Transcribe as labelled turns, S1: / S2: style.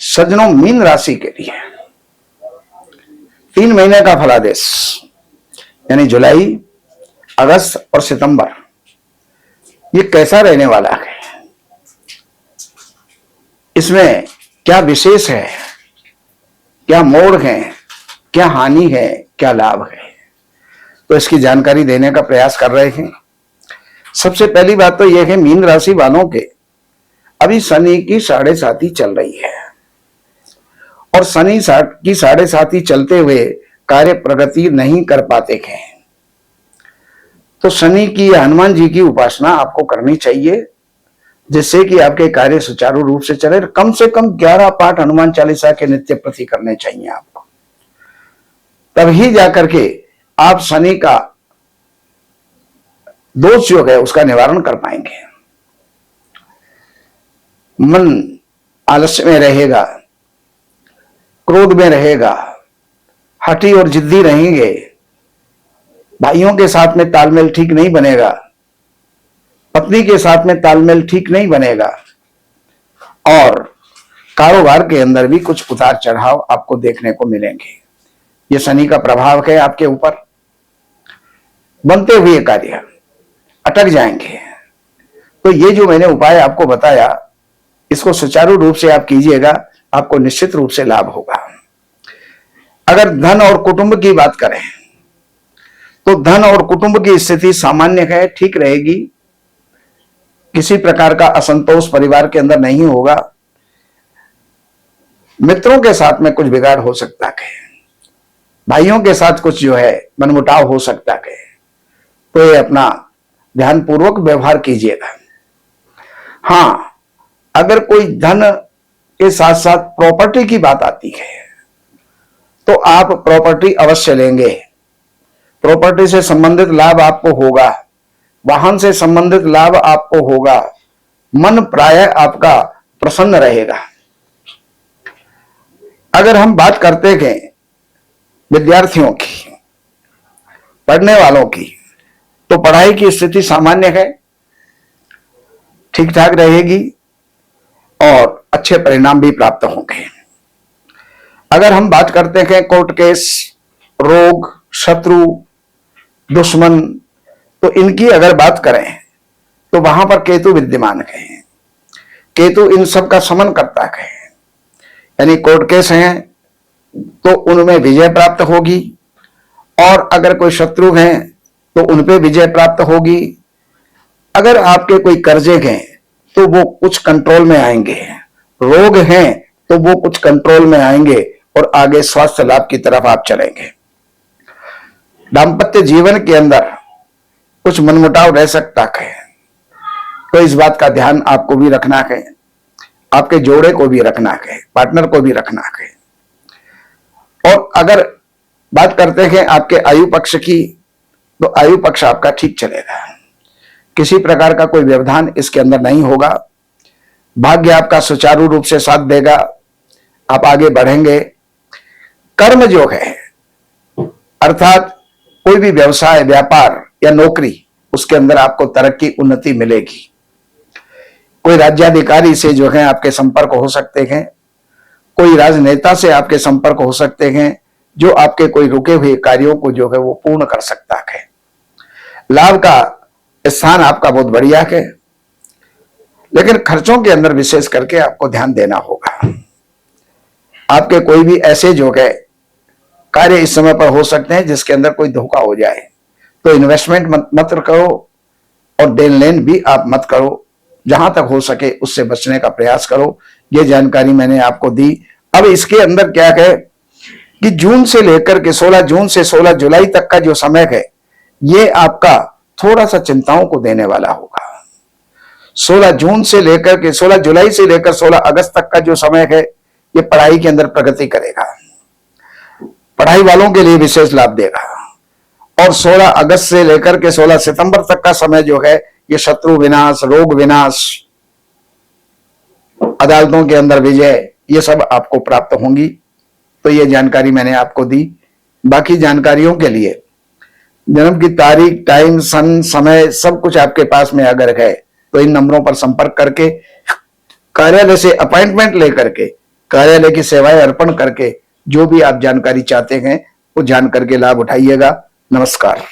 S1: सज्जनों, मीन राशि के लिए 3 महीने का फलादेश यानी जुलाई, अगस्त और सितंबर, ये कैसा रहने वाला है, इसमें क्या विशेष है, क्या मोड़ है, क्या हानि है, क्या लाभ है, तो इसकी जानकारी देने का प्रयास कर रहे हैं। सबसे पहली बात तो यह है, मीन राशि वालों के अभी शनि की 7.5 चल रही है और शनि की 7.5 चलते हुए कार्य प्रगति नहीं कर पाते हैं। तो शनि की, हनुमान जी की उपासना आपको करनी चाहिए, जिससे कि आपके कार्य सुचारू रूप से चले। कम से कम 11 पाठ हनुमान चालीसा के नित्य प्रति करने चाहिए आपको, तभी जाकर के आप शनि का दोष जो है उसका निवारण कर पाएंगे। मन आलस्य में रहेगा, क्रोध में रहेगा, हठी और जिद्दी रहेंगे, भाइयों के साथ में तालमेल ठीक नहीं बनेगा, पत्नी के साथ में तालमेल ठीक नहीं बनेगा और कारोबार के अंदर भी कुछ उतार चढ़ाव आपको देखने को मिलेंगे। ये शनि का प्रभाव है आपके ऊपर। बनते हुए कार्य अटक जाएंगे। तो ये जो मैंने उपाय आपको बताया, इसको सुचारू रूप से आप कीजिएगा, आपको निश्चित रूप से लाभ होगा। अगर धन और कुटुंब की बात करें तो धन और कुटुंब की स्थिति सामान्य है, ठीक रहेगी। किसी प्रकार का असंतोष परिवार के अंदर नहीं होगा। मित्रों के साथ में कुछ बिगाड़ हो सकता है, भाइयों के साथ कुछ जो है मनमुटाव हो सकता है, तो ये अपना ध्यानपूर्वक व्यवहार कीजिएगा। हां, अगर कोई धन के साथ साथ प्रॉपर्टी की बात आती है तो आप प्रॉपर्टी अवश्य लेंगे। प्रॉपर्टी से संबंधित लाभ आपको होगा, वाहन से संबंधित लाभ आपको होगा, मन प्राय आपका प्रसन्न रहेगा। अगर हम बात करते हैं विद्यार्थियों की, पढ़ने वालों की, तो पढ़ाई की स्थिति सामान्य है, ठीक ठाक रहेगी और अच्छे परिणाम भी प्राप्त होंगे। अगर हम बात करते हैं कोर्ट केस, रोग, शत्रु, दुश्मन, तो इनकी अगर बात करें तो वहां पर केतु विद्यमान है। केतु इन सब का शमन करता है, यानी कोर्ट केस हैं तो उनमें विजय प्राप्त होगी, और अगर कोई शत्रु हैं तो उनपे विजय प्राप्त होगी। अगर आपके कोई कर्जे हैं तो वो कुछ कंट्रोल में आएंगे, रोग हैं तो वो कुछ कंट्रोल में आएंगे और आगे स्वास्थ्य लाभ की तरफ आप चलेंगे। दांपत्य जीवन के अंदर कुछ मनमुटाव रह सकता है, तो इस बात का ध्यान आपको भी रखना है, आपके जोड़े को भी रखना है, पार्टनर को भी रखना है। और अगर बात करते हैं आपके आयु पक्ष की, तो आयु पक्ष आपका ठीक चलेगा, किसी प्रकार का कोई व्यवधान इसके अंदर नहीं होगा। भाग्य आपका सुचारू रूप से साथ देगा, आप आगे बढ़ेंगे। कर्म जो है, अर्थात कोई भी व्यवसाय, व्यापार या नौकरी, उसके अंदर आपको तरक्की, उन्नति मिलेगी। कोई राज्याधिकारी से जो है आपके संपर्क हो सकते हैं, कोई राजनेता से आपके संपर्क हो सकते हैं, जो आपके कोई रुके हुए कार्यों को जो है वो पूर्ण कर सकता है। लाभ का स्थान आपका बहुत बढ़िया है, लेकिन खर्चों के अंदर विशेष करके आपको ध्यान देना होगा। आपके कोई भी ऐसे जो है कार्य इस समय पर हो सकते हैं जिसके अंदर कोई धोखा हो जाए, तो इन्वेस्टमेंट मत करो और देन लेन भी आप मत करो। जहां तक हो सके उससे बचने का प्रयास करो। ये जानकारी मैंने आपको दी। अब इसके अंदर क्या है कि जून से लेकर के 16 जून से 16 जुलाई तक का जो समय है, ये आपका थोड़ा सा चिंताओं को देने वाला होगा। 16 जून से लेकर के 16 जुलाई से लेकर 16 अगस्त तक का जो समय है, ये पढ़ाई के अंदर प्रगति करेगा, पढ़ाई वालों के लिए विशेष लाभ देगा। और 16 अगस्त से लेकर के 16 सितंबर तक का समय जो है, ये शत्रु विनाश, रोग विनाश, अदालतों के अंदर विजय, ये सब आपको प्राप्त होंगी। तो ये जानकारी मैंने आपको दी। बाकी जानकारियों के लिए जन्म की तारीख, टाइम, सन, समय सब कुछ आपके पास में अगर है तो इन नंबरों पर संपर्क करके कार्यालय से अपॉइंटमेंट लेकर के कार्यालय की सेवाएं अर्पण करके जो भी आप जानकारी चाहते हैं वो जान करके लाभ उठाइएगा। नमस्कार।